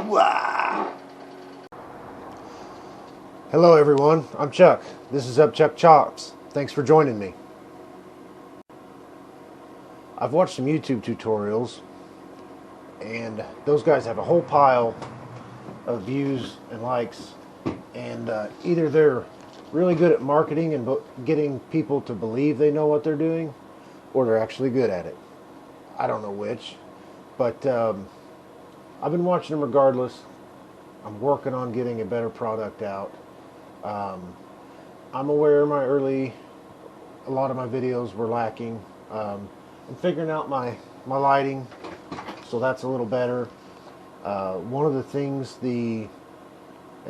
Hello everyone, I'm Chuck. This is Upchuck Chops. Thanks for joining me. I've watched some YouTube tutorials, and those guys have a whole pile of views and likes, and either they're really good at marketing and getting people to believe they know what they're doing, or they're actually good at it. I don't know which, but I've been watching them regardless. I'm working on getting a better product out. I'm aware a lot of my videos were lacking. I'm figuring out my lighting, so that's a little better. One of the things and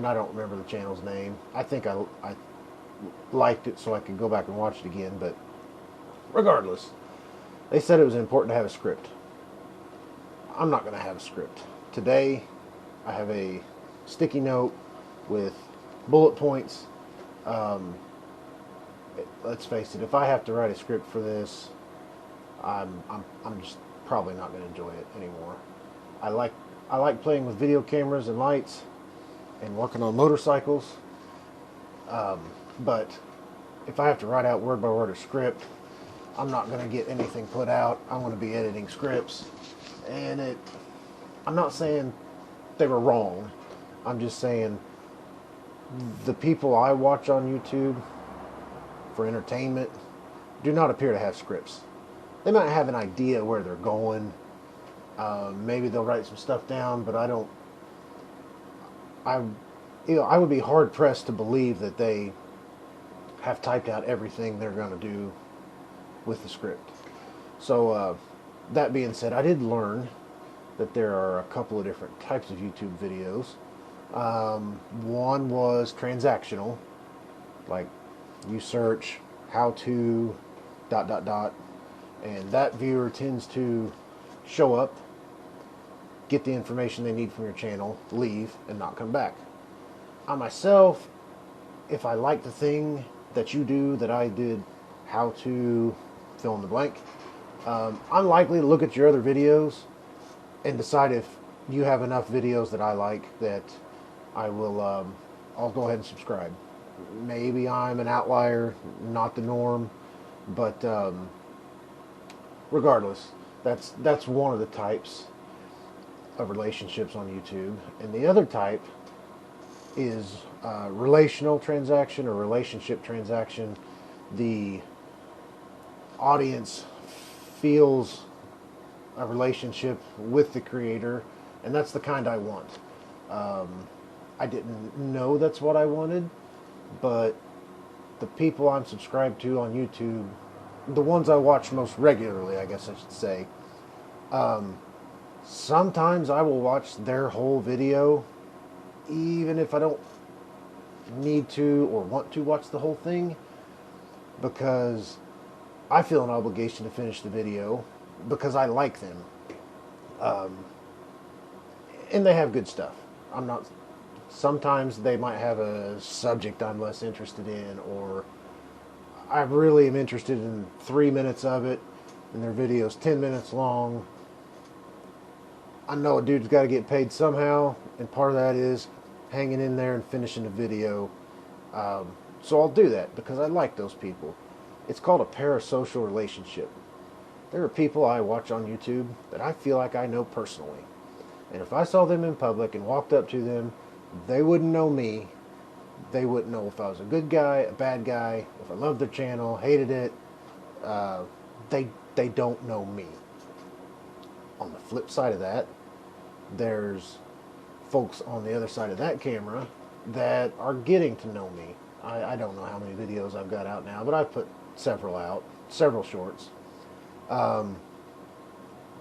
I don't remember the channel's name. I think I liked it so I could go back and watch it again, but regardless, they said it was important to have a script. I'm not going to have a script. Today, I have a sticky note with bullet points. Let's face it, if I have to write a script for this, I'm just probably not going to enjoy it anymore. I like playing with video cameras and lights and working on motorcycles, but if I have to write out word by word a script, I'm not going to get anything put out. I'm going to be editing scripts, and I'm not saying they were wrong. I'm just saying the people I watch on YouTube for entertainment do not appear to have scripts. They might have an idea where they're going. Maybe they'll write some stuff down, but I would be hard pressed to believe that they have typed out everything they're going to do with the script. So that being said, I did learn that there are a couple of different types of YouTube videos. One was transactional, like you search how to ... and that viewer tends to show up, get the information they need from your channel, leave, and not come back. I myself, if I like the thing that you do that I did, how to fill in the blank, I'm likely to look at your other videos and decide if you have enough videos that I like that I will, I'll go ahead and subscribe. Maybe I'm an outlier, not the norm, but regardless, that's one of the types of relationships on YouTube. And the other type is relational transaction or relationship transaction. The audience feels a relationship with the creator, and that's the kind I want. I didn't know that's what I wanted, but the people I'm subscribed to on YouTube, the ones I watch most regularly, I guess I should say, sometimes I will watch their whole video, even if I don't need to or want to watch the whole thing, because I feel an obligation to finish the video because I like them. And they have good stuff. Sometimes they might have a subject I'm less interested in, or I really am interested in 3 minutes of it, and their video's 10 minutes long. I know a dude's got to get paid somehow, and part of that is hanging in there and finishing the video. So I'll do that because I like those people. It's called a parasocial relationship. There are people I watch on YouTube that I feel like I know personally. And if I saw them in public and walked up to them, they wouldn't know me. They wouldn't know if I was a good guy, a bad guy, if I loved their channel, hated it. They don't know me. On the flip side of that, there's folks on the other side of that camera that are getting to know me. I don't know how many videos I've got out now, but I've put several out, several shorts.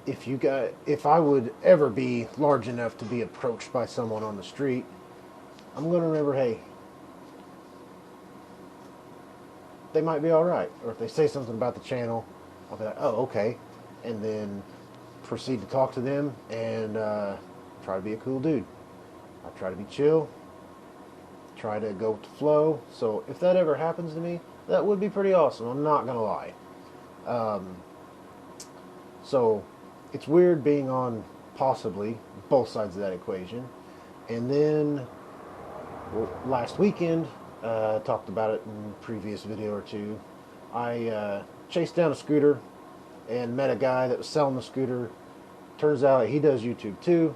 If I would ever be large enough to be approached by someone on the street, I'm going to remember, hey, they might be all right. Or if they say something about the channel, I'll be like, oh, okay. And then proceed to talk to them and try to be a cool dude. I try to be chill, try to go with the flow. So if that ever happens to me, that would be pretty awesome. I'm not going to lie. So it's weird being on possibly both sides of that equation. And then last weekend, talked about it in a previous video or two, I chased down a scooter and met a guy that was selling the scooter. Turns out he does YouTube too.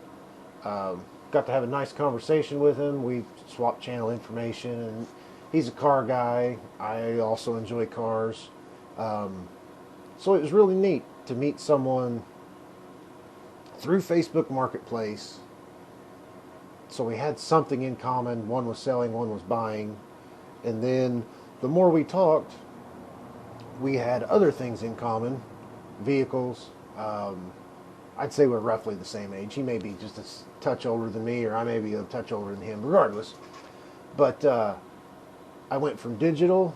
Got to have a nice conversation with him. We swapped channel information, and he's a car guy. I also enjoy cars. So it was really neat to meet someone through Facebook Marketplace. So we had something in common. One was selling, one was buying. And then the more we talked, we had other things in common. Vehicles. I'd say we're roughly the same age. He may be just a touch older than me, or I may be a touch older than him, regardless. But I went from digital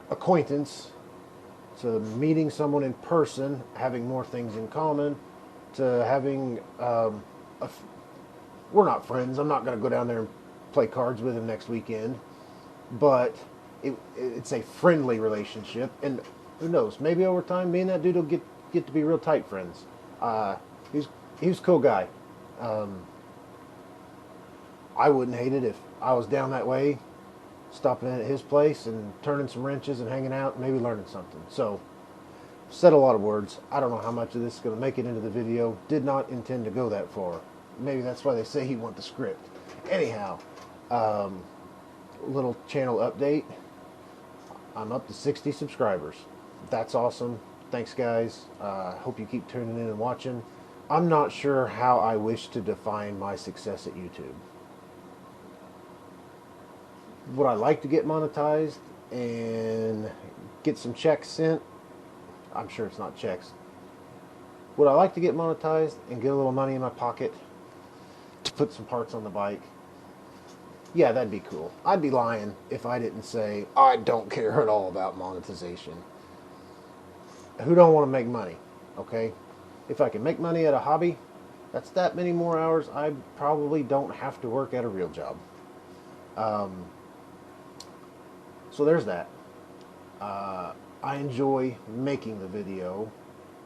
acquaintance to meeting someone in person, having more things in common, to having we're not friends. I'm not going to go down there and play cards with him next weekend, but it's a friendly relationship, and who knows? Maybe over time, me and that dude will get to be real tight friends. He was a cool guy. I wouldn't hate it if I was down that way, stopping in at his place and turning some wrenches and hanging out, and maybe learning something. So, said a lot of words. I don't know how much of this is going to make it into the video. Did not intend to go that far. Maybe that's why they say you want the script. Anyhow, little channel update. I'm up to 60 subscribers. That's awesome. Thanks, guys. Hope you keep tuning in and watching. I'm not sure how I wish to define my success at YouTube. Would I like to get monetized and get some checks sent? I'm sure it's not checks. Would I like to get monetized and get a little money in my pocket to put some parts on the bike? Yeah, that'd be cool. I'd be lying if I didn't say I don't care at all about monetization. Who don't want to make money, okay? If I can make money at a hobby, that's that many more hours I probably don't have to work at a real job. So there's that. I enjoy making the video,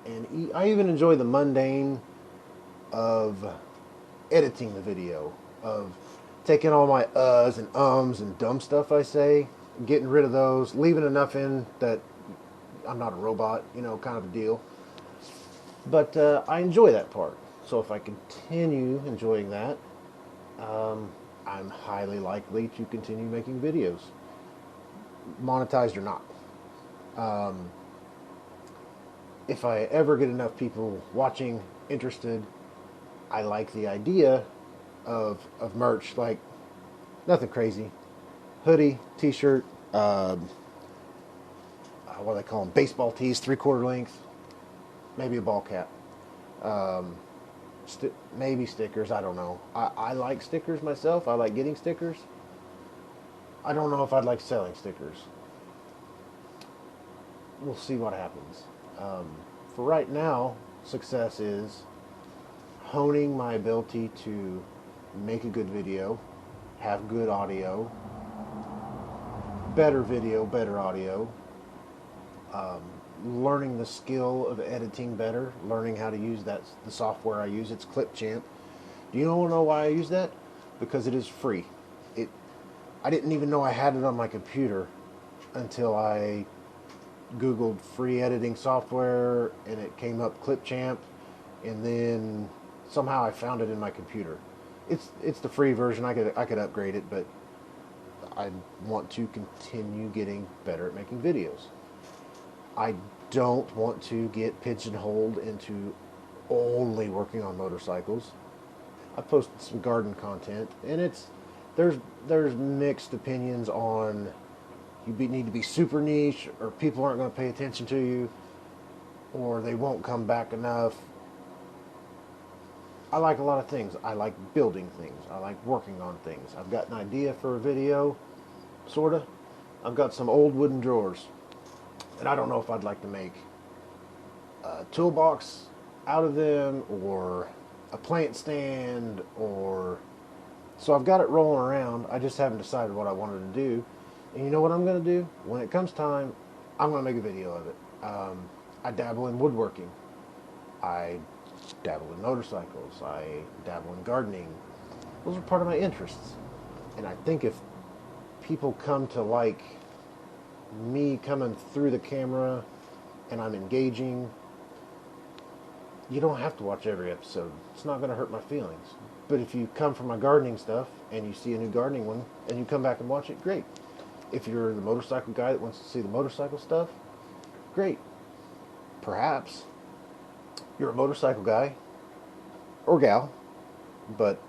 and I even enjoy the mundane of editing the video, of taking all my uhs and ums and dumb stuff I say, getting rid of those, leaving enough in that I'm not a robot, kind of a deal. But I enjoy that part. So if I continue enjoying that, I'm highly likely to continue making videos, monetized or not. If I ever get enough people watching, interested, I like the idea of merch, like nothing crazy. Hoodie, t-shirt, what do they call them? Baseball tees, 3/4 length, maybe a ball cap. Maybe stickers, I don't know. I like stickers myself. I like getting stickers. I don't know if I'd like selling stickers. We'll see what happens. For right now, success is honing my ability to make a good video, have good audio, better video, better audio, learning the skill of editing better, learning how to use the software I use. It's Clipchamp. Do you want to know why I use that? Because it is free. I didn't even know I had it on my computer until I Googled free editing software, and it came up Clipchamp, and then somehow I found it in my computer. It's the free version. I could upgrade it, but I want to continue getting better at making videos. I don't want to get pigeonholed into only working on motorcycles. I posted some garden content, and there's mixed opinions on you need to be super niche, or people aren't going to pay attention to you, or they won't come back enough. I like a lot of things. I like building things. I like working on things. I've got an idea for a video, sorta. I've got some old wooden drawers, and I don't know if I'd like to make a toolbox out of them, or a plant stand, so I've got it rolling around. I just haven't decided what I wanted to do. And you know what I'm going to do? When it comes time, I'm going to make a video of it. I dabble in woodworking. I dabble in motorcycles. I dabble in gardening. Those are part of my interests. And I think if people come to like me coming through the camera and I'm engaging, you don't have to watch every episode. It's not going to hurt my feelings. But if you come for my gardening stuff and you see a new gardening one and you come back and watch it, great. If you're the motorcycle guy that wants to see the motorcycle stuff, great. Perhaps you're a motorcycle guy or gal, but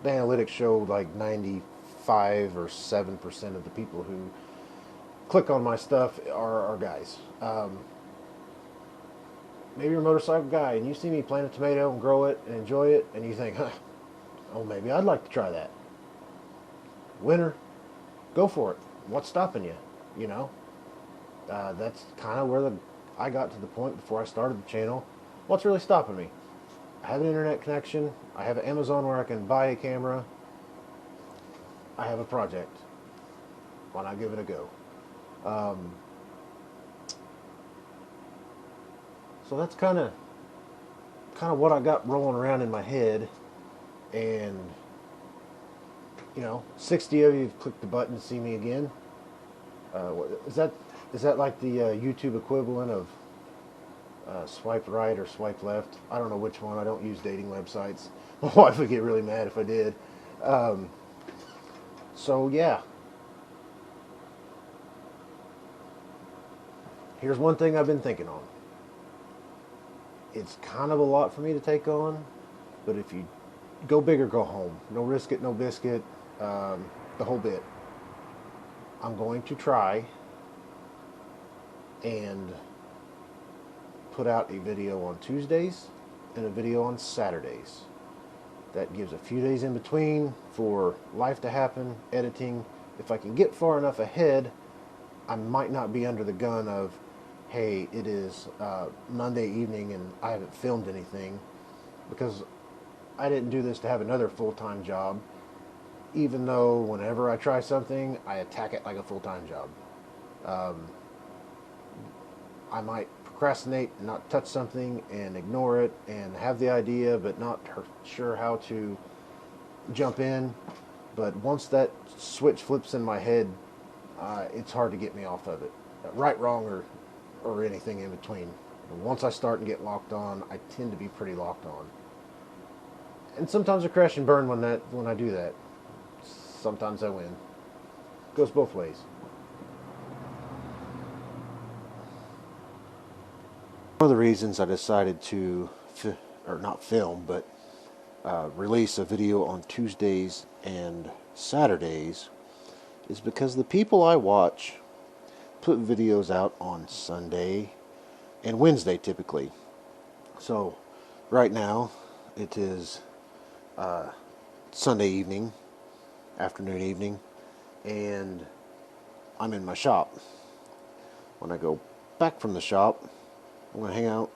the analytics show like 95 or 7% of the people who click on my stuff are guys. Maybe you're a motorcycle guy and you see me plant a tomato and grow it and enjoy it, and you think, huh, oh, maybe I'd like to try that. Winner, go for it. What's stopping you? You know, that's kind of where I got to the point before I started the channel. What's really stopping me? I have an internet connection. I have an Amazon where I can buy a camera. I have a project. Why not give it a go? So that's kind of what I got rolling around in my head. And 60 of you have clicked the button to see me again. Is that like the YouTube equivalent of swipe right or swipe left? I don't know which one. I don't use dating websites. My wife would get really mad if I did. So yeah. Here's one thing I've been thinking on. It's kind of a lot for me to take on, but if you go big or go home, no risk it, no biscuit, the whole bit. I'm going to try and put out a video on Tuesdays and a video on Saturdays. That gives a few days in between for life to happen, editing. If I can get far enough ahead, I might not be under the gun of, hey, it is Monday evening and I haven't filmed anything, because I didn't do this to have another full-time job, even though whenever I try something, I attack it like a full-time job. I might procrastinate and not touch something and ignore it and have the idea but not sure how to jump in. But once that switch flips in my head, it's hard to get me off of it. Right, wrong, or anything in between. Once I start and get locked on, I tend to be pretty locked on. And sometimes I crash and burn when I do that. Sometimes I win. It goes both ways. One of the reasons I decided to, not film, but release a video on Tuesdays and Saturdays is because the people I watch put videos out on Sunday and Wednesday typically. So right now it is Sunday evening, afternoon, evening, and I'm in my shop. When I go back from the shop, I'm going to hang out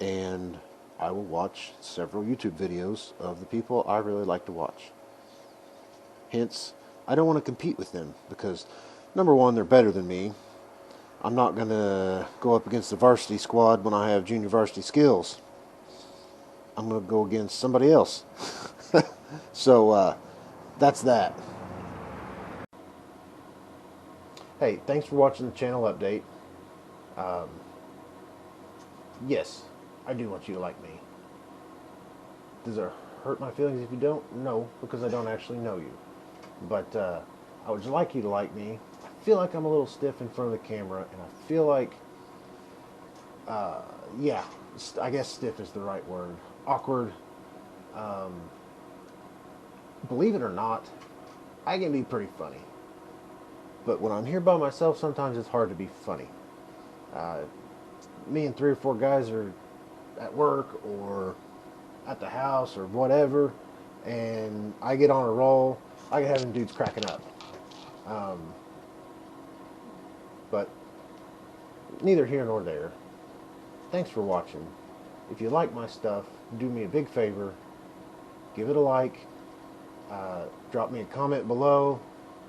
and I will watch several YouTube videos of the people I really like to watch. Hence, I don't want to compete with them because, number one, they're better than me. I'm not going to go up against the varsity squad when I have junior varsity skills. I'm going to go against somebody else. So, that's that. Hey, thanks for watching the channel update. Yes, I do want you to like me. Does it hurt my feelings if you don't? No, because I don't actually know you. But I would like you to like me. I feel like I'm a little stiff in front of the camera, and I feel like, yeah, I guess stiff is the right word. Awkward. Believe it or not, I can be pretty funny. But when I'm here by myself, sometimes it's hard to be funny. Me and 3 or 4 guys are at work or at the house or whatever, and I get on a roll, I get having dudes cracking up. But neither here nor there. Thanks for watching. If you like my stuff, do me a big favor, give it a like, drop me a comment below,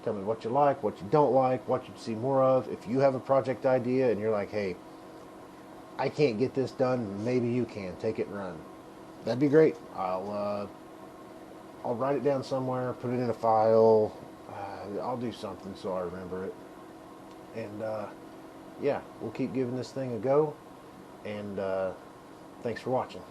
tell me what you like, what you don't like, what you'd see more of. If you have a project idea and you're like, hey, I can't get this done, maybe you can, take it and run. That'd be great. I'll I'll write it down somewhere, put it in a file. I'll do something so I remember it. And yeah, we'll keep giving this thing a go. And thanks for watching.